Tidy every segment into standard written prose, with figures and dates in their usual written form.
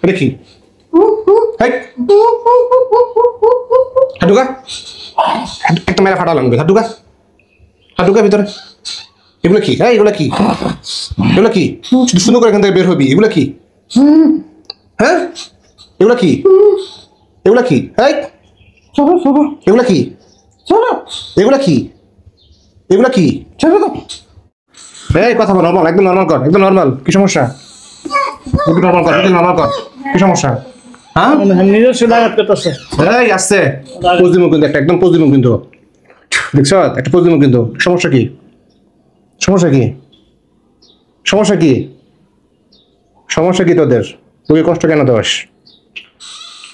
দেখি হাডুকা একটা মেরে ফাটালাম হাডুকা হাডুকা ভিতরে এগুলো কি? হ্যাঁ এগুলো কি? এগুলো কি? শুধু শুধু করে এখান থেকে বের হবি। এগুলো কি? হ্যাঁ এগুলো কি? এগুলো কি? এই এগুলো কি? এগুলো কি? এগুলো কি? এই কথা বল নর্মাল, একদম নর্মাল কর, একদম নর্মাল। কি সমস্যা? একটু নর্মাল কর, একটু নর্মাল কর। কি সমস্যা? হ্যাঁ নিজস্ব আঘাত করতেছে। এই আসছে পোজ দিমু কিন্তু একটা, একদম পোজ দিমু কিন্তু। দেখছ একটা পোজ দিমু কিন্তু। সমস্যা কি? সমস্যা কি? সমস্যা কি? সমস্যা কি তোদের? তুই কষ্ট কেন দোষ?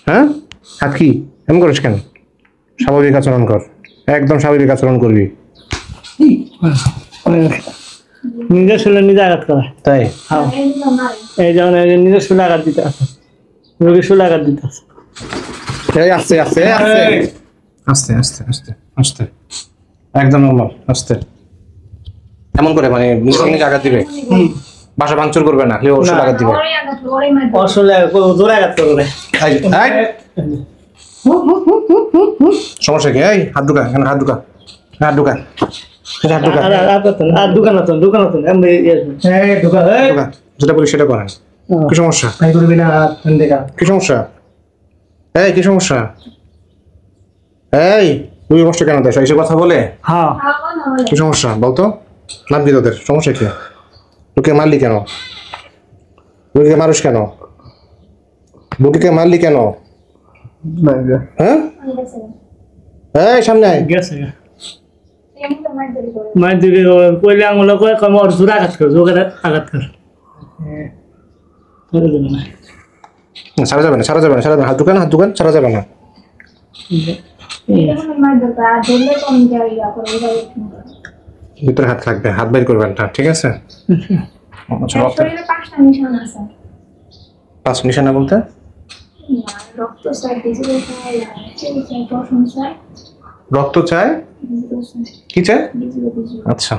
হ্যাঁ হাত কি এমন করিস কেন? স্বাভাবিক আচরণ কর, একদম স্বাভাবিক আচরণ করবি। নিজের শুলে নিজে আঘাত করা তাই এই যেমন নিজের শুলে আঘাত দিতে আছে, রোগীর শুলে আঘাত দিতে আছে। এই আস্তে আস্তে আস্তে আস্তে আস্তে আস্তে আস্তে একদম নরমাল আস্তে। এমন করে মানে নিজে আঘাত দিবে, বাসা ভাঙচুর করবে না, কেউ ওষুধ আঘাত দিবে। আসলে জোরে আঘাত করবে। সমস্যা কি? এই হাত ঢুকা, এখানে হাত ঢুকা, হাত ঢুকা, হাত ঢুকা, আর দোকান নতুন ঢুকা যেটা বলি সেটা করেন। কি সমস্যা? কি সমস্যা? এই কি সমস্যা? এই তুই কষ্ট কেন দেশ এসে কথা বলে? হ্যাঁ কি সমস্যা বলতো? নাম কি তোদের? সমস্যা কি? তোকে মারলি কেন? রোগীকে মানুষ কেন? রোগীকে মারলি কেন? হ্যাঁ এই সামনে গেছে মায়ের দিকে পয়লা আঙুল করে কম ওর জোরে আঘাত কর, জোরে আঘাত কর। সারা যাবে না, সারা যাবে না, সারা যাবে না। হাত ঢুকান, হাত ঢুকান, সারা যাবে না। ভিতরে হাত থাকবে, হাত বের করবেন না, ঠিক আছে? পাঁচ নিশানা বলতে রক্ত চায়, কি চায়? আচ্ছা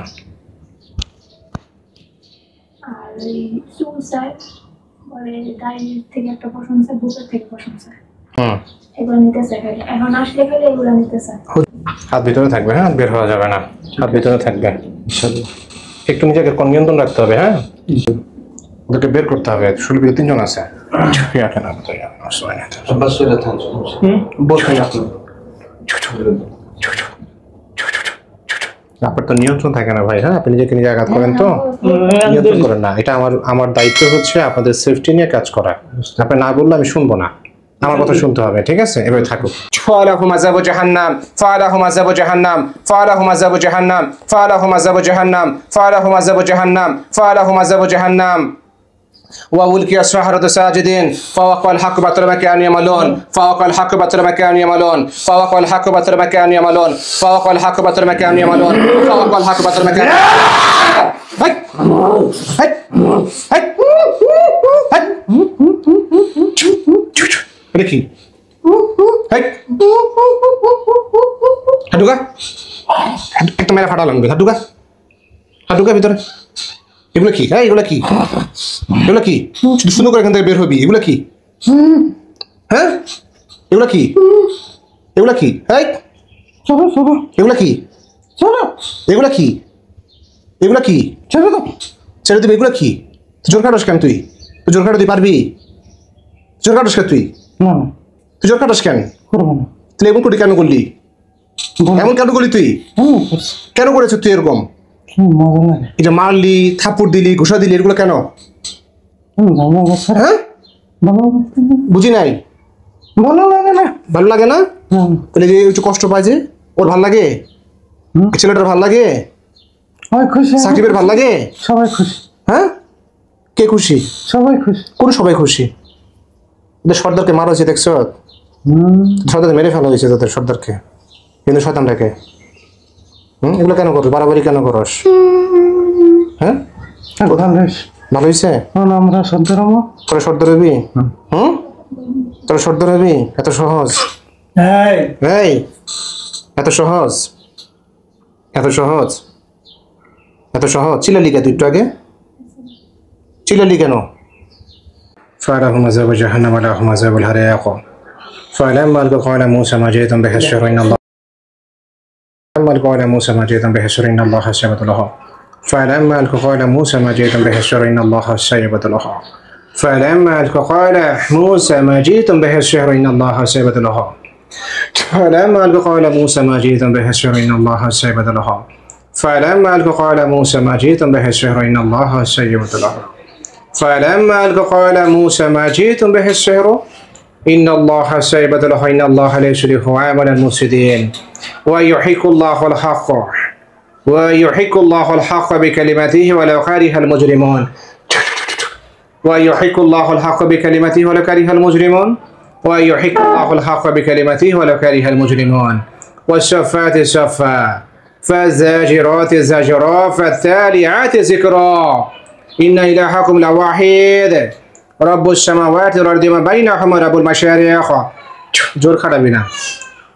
হাত ভিতরে থাকবে, হ্যাঁ বের হওয়া যাবে না, হাত ভিতরে থাকবে। একটু নিজেকে নিয়ন্ত্রণ রাখতে হবে, হ্যাঁ ওদেরকে বের করতে হবে। শুরু তিনজন আছে, আপনার তো নিয়ন্ত্রণ থাকে না ভাই। হ্যাঁ আপনি নিজেকে নিজে আঘাত করেন তো নিয়ন্ত্রণ করেন না। এটা আমার দায়িত্ব হচ্ছে আপনাদের সেফটি নিয়ে কাজ করা। আপনি না বললে আমি শুনবো না, আমার কথা শুনতে হবে, ঠিক আছে? এভাবে থাকুক। ফালাহুম আযাবু জাহান্নাম, ফালাহুম আযাবু জাহান্নাম, ফালাহুম আযাবু জাহান্নাম, ফালাহুম আযাবু জাহান্নাম, ফালাহুম আযাবু জাহান্নাম, ফালাহুম আযাবু জাহান্নাম। وألقي السحرة ساجدين فوقع الحق بطل ما كانوا يعملون، فوقع الحق بطل ما كانوا يعملون، فوقع الحق بطل ما كانوا يعملون، فوقع الحق بطل ما كانوا يعملون، فوقع الحق بطل ما كانوا দেখি হাডুকা একটা মেরে ফাটালাম হাডুকা, হাডুকা ভিতরে। এগুলো কি? হ্যাঁ এগুলো কি? এগুলো কি? শুধু শুধু করে এখান থেকে বের হবি। এগুলো কি? হ্যাঁ এগুলো কি? এগুলো কি? এই এগুলো কি? এগুলো কি? এগুলো কি? ছেড়ে দিবি। এগুলো কি? তুই জোর কাটাস কেন? তুই জোর কাটা তুই পারবি? জোর কাটাস কেন তুই? তুই জোর কাটাস কেন? তুই এমন করলি কেন করলি? এমন কেন করলি তুই? কেন করেছিস তুই এরকম? এটা মারলি, থাপ্পড় দিলি, ঘুষা দিলি, এগুলো কেন? হ্যাঁ বুঝি নাই। ভালো লাগে না? তাহলে যে একটু কষ্ট পায় যে ওর ভাল লাগে, ছেলেটার ভাল লাগে, সাকিবের ভাল লাগে, সবাই খুশি। হ্যাঁ কে খুশি? সবাই খুশি। কোন সবাই খুশি? সর্দারকে মারা হয়েছে, দেখছো? সর্দারকে মেরে ফেলা হয়েছে তাদের সর্দারকে, কিন্তু শয়তানটাকে। এগুলো কেন করো? বাড়াবাড়ি কেন করস? হ্যাঁ ভালো হয়েছে। আমরা সর্দার হবো, তোরা সর্দার হবি? তোরা সর্দার হবি? এত সহজ? এই এত সহজ? এত এত সহজ, এত সহজ। চিল্লালি কেন একটু আগে, চিল্লালি কেন? فألهم عذاب جهنم ولهم عذاب الحريق فلما ألقوا قال موسى ما جئتم به السحر إن الله فلما ألقوا قال موسى ما جئتم به السحر إن الله سيبت له فلما ألقوا قال موسى ما جئتم به السحر إن الله سيبت له فلما ألقوا قال موسى ما جئتم به السحر إن الله سيبت له فلما ألقوا قال موسى ما جئتم به السحر إن الله سيبت له فلما ألقوا قال موسى ما جئتم به السحر إن الله سيبت له فلما ألقوا قال موسى ما جئتم به السحر إن الله سيبت له إن الله لا يصلح عمل المفسدين ويحق الله الحق ويحق الله الحق بكلمته ولو كره المجرمون ويحق الله الحق بكلمته ولو كره المجرمون ويحق الله الحق بكلمته ولو كره المجرمون والصفات صفا فالزاجرات زجرا فالتاليات ذكرا إن إلهكم لواحد رب السماوات والأرض وما بينهما رب المشارق جور خرابينا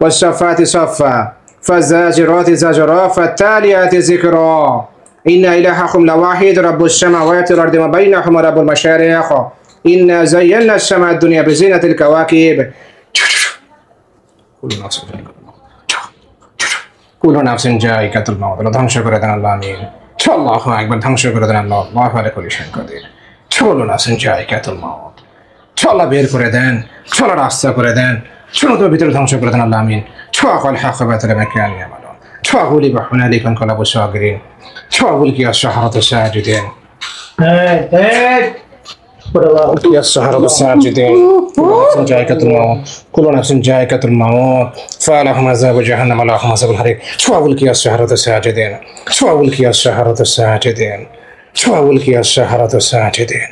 والصفات صفا فالزاجرات زجرا فالتاليات ذكرا إن إلهكم لواحد رب السماوات والأرض وما بينهما رب المشارق إنا زينا السماء الدنيا بزينة الكواكب كل نفس جائعة الموت ধ্বংস করে দেন আল্লাহ আমিন আল্লাহু আকবার ধ্বংস করে দেন আল্লাহ আল্লাহু আলা কুল্লি শাইইন কাদির চলো নাসিন জায়গাতুল মাউত চলো বের করে দেন চলো রাস্তা করে দেন চলো তো ভিতরে ধ্বংস করে দেন আল্লাহ আমিন ছোয়া কল হাক বাতাল মাকান ইয়ামালুন ছোয়া গুলি বাহনা লিকান কলাবু সাগরিন ছোয়া গুলি কি আশহারাত সাজিদিন يا السحرة الساجدين كل جائكة الموت كل نفس جائكة الموت فلهم عذاب جهنم ولهم عذاب الحريق شو أقول يا السحرة الساجدين شو أقول يا السحرة الساجدين شو أقول يا السحرة الساجدين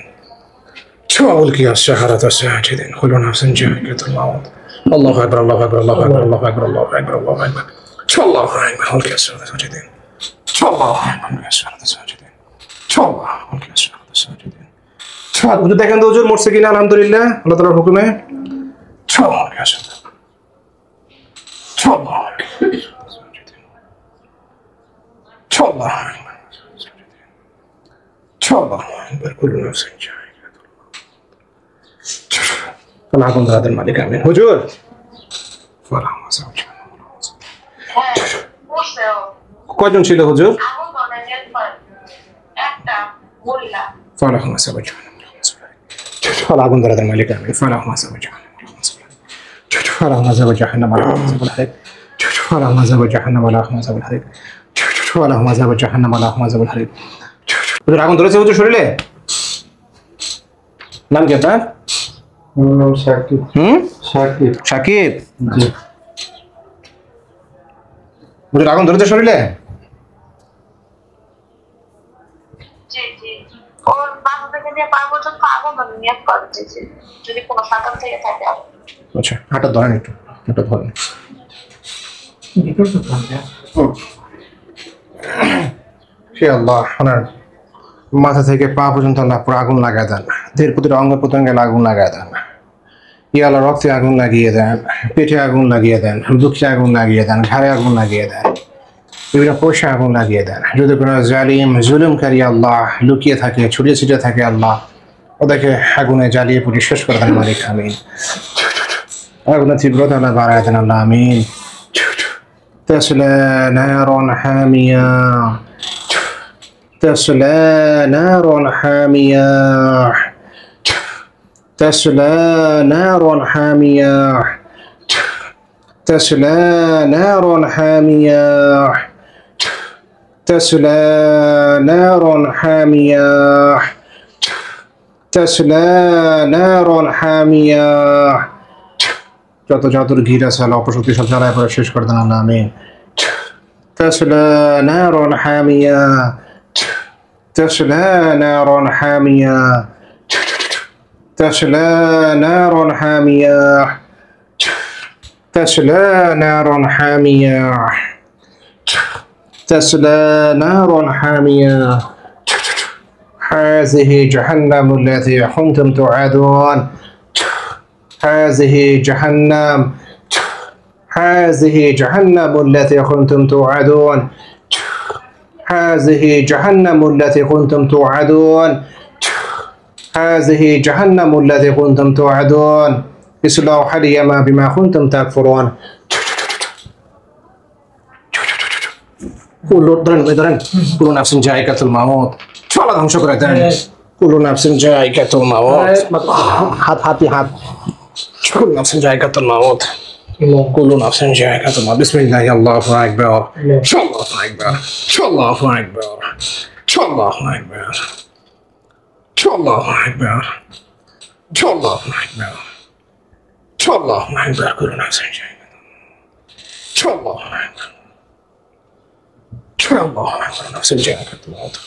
شو أقول يا السحرة الساجدين كل نفس جائكة الموت الله أكبر الله أكبر الله أكبر الله أكبر الله أكبر الله أكبر شو الله أكبر قل يا السحرة الساجدين شو الله أكبر يا السحرة الساجدين شو الله قل يا السحرة الساجدين দেখেন তো হুজুর মরছে কিনা আলহামদুলিল্লাহ আল্লাহ তাআলার হুকুমে আগুন রাতের মালিক আমিন হুজুর কয়জন ছিল হুজুর فلا أقول درد الملك آمين فلا عذاب جهنم فلا عذاب جهنم ولا عذاب الحريق فلا عذاب جهنم ولا عذاب الحريق فلا عذاب جهنم ولا عذاب الحريق হুজুর আগুন ধরেছে হুজুর শরীরে নাম কি আপনার সাকিব সাকিব সাকিব জি হুজুর আগুন ধরেছে শরীরে জি জি ওর বাসা থেকে দিয়ে পার পর্যন্ত আগুন ধরে নিয়ত করে দিয়েছে যদি কোনো সাকাম থেকে থাকে আচ্ছা হাঁটা ধরেন একটু হাঁটা ধরেন হে আল্লাহ ওনার মাথা থেকে পা পর্যন্ত আল্লাহ পুরো আগুন লাগায় দেন দেহের প্রতিটা অঙ্গ প্রত্যঙ্গে আগুন লাগায় দেন ইয়া আল্লাহ রক্তে আগুন লাগিয়ে দেন পেটে আগুন লাগিয়ে দেন বুকে আগুন লাগিয়ে দেন ঘাড়ে আগুন লাগিয়ে দেন বিভিন্ন পোষা আগুন লাগিয়ে দেন যদি কোনো জালিম জুলুমকারী আল্লাহ লুকিয়ে থাকে ছড়িয়ে ছিটিয়ে থাকে আল্লাহ ওদেরকে আগুনে জ্বালিয়ে পুড়িয়ে শেষ করে দেন মালিক আমিন আগুনের তীব্রতা আল্লাহ বাড়ায় দেন আল্লাহ আমিন تصلى نار حامية تصلى نار حامية تصلى نار حامية تصلى نار حامية تصلى نار حامية تصلى نار حامية যত যতর ঘির আছে আল্লাহ অপশক্তি সব জ্বালায় পরে শেষ করে দেন আল্লাহ আমিন تصلى نار حامية تصلى نار حامية تصلى نار حامية تصلى نار حامية تصلى نار حامية هذه جهنم التي كنتم توعدون هذه جهنم التي كنتم توعدون هذه جهنم التي كنتم توعدون هذه جهنم التي كنتم توعدون اصلوها اليوم بما كنتم تكفرون كل نفس ذائقة الموت চলো ধ্বংস করে দেন كل نفس ذائقة الموت হাত كل نفس ذائقة الموت كل نفس ذائقة الموت بسم الله الله أكبر الله أكبر الله أكبر الله أكبر الله أكبر الله أكبر الله أكبر كل نفس ذائقة الله أكبر الله أكبر نفس ذائقة الموت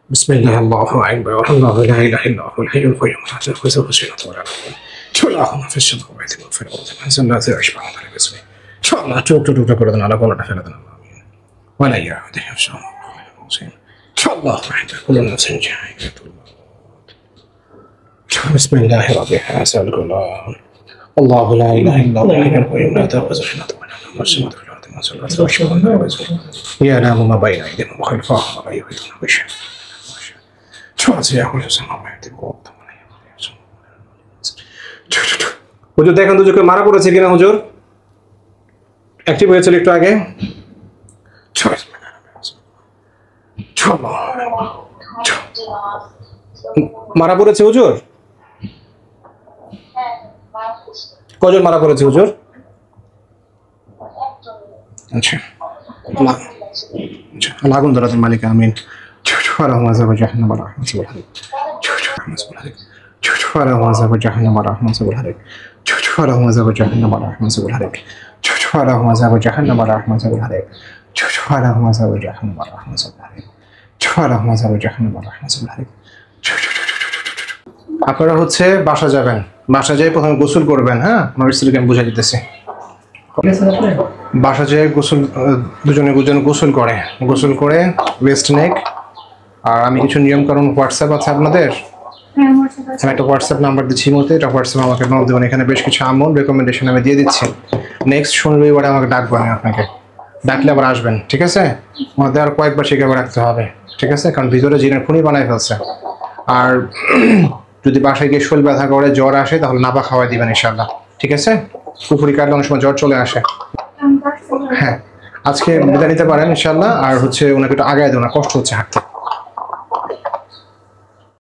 بسم الله الله أكبر الله لا إله إلا هو الحي القيوم لا تأخذه سنة ولا نوم اللهم في السماوات وفي الأرض من ذا الذي يشفع عنده باسمه شاء الله تكررنا على كل فعلنا ولا يعود يفشل شاء الله وحده كل نفس ذائقة الموت بسم الله ربي حسن الغلام الله لا إله إلا هو الحي القيوم لا تأخذه سنة ولا نوم والسماوات في الأرض من ذا الذي يشفع عنده باسمه يعلم ما بين أيديهم وخلفهم ولا يحيطون بشيء হুজুর দেখেন দুজনকে মারা পড়েছে কিনা হুজুর অ্যাক্টিভ হয়েছিল একটু আগে মারা পড়েছে হুজুর কজন মারা পড়েছে হুজুর আচ্ছা আগুন ধরাতেন মালিক আমিন ولهم عذاب جهنم ورحمة الله عليك ولهم عذاب جهنم ورحمة الله عليك ولهم عذاب جهنم ورحمة الله عليك ولهم عذاب جهنم ورحمة الله عليك ولهم عذاب جهنم ورحمة الله عليك ولهم عذاب جهنم ورحمة الله عليك আপনারা হচ্ছে বাসা যাবেন বাসা যেয়ে প্রথমে গোসল করবেন হ্যাঁ আমার স্ত্রীকে আমি বুঝাই দিতেছি বাসা যেয়ে দুজনে গোসল করে ওয়েস্ট নেক আর আমি কিছু নিয়মকানুন হোয়াটসঅ্যাপ আছে আপনাদের আমি একটা হোয়াটসঅ্যাপ নাম্বার দিচ্ছি মতে এটা হোয়াটসঅ্যাপ আমাকে নক দেবেন এখানে বেশ কিছু আমল রেকমেন্ডেশন আমি দিয়ে দিচ্ছি নেক্সট শনি রবিবারে আমাকে ডাকবো আমি আপনাকে ডাকলে আবার আসবেন ঠিক আছে আমাদের আর কয়েকবার শিখে রাখতে হবে ঠিক আছে কারণ ভিতরে জিনের খুনি বানাই ফেলছে আর যদি বাসায় গিয়ে শরীর ব্যথা করে জ্বর আসে তাহলে নাপা খাওয়াই দিবেন ইনশাআল্লাহ ঠিক আছে কুফুরি কাটলে অনেক সময় জ্বর চলে আসে হ্যাঁ আজকে বিদায় নিতে পারেন ইনশাআল্লাহ আর হচ্ছে ওনাকে একটু আগায় দেন কষ্ট হচ্ছে হাঁটতে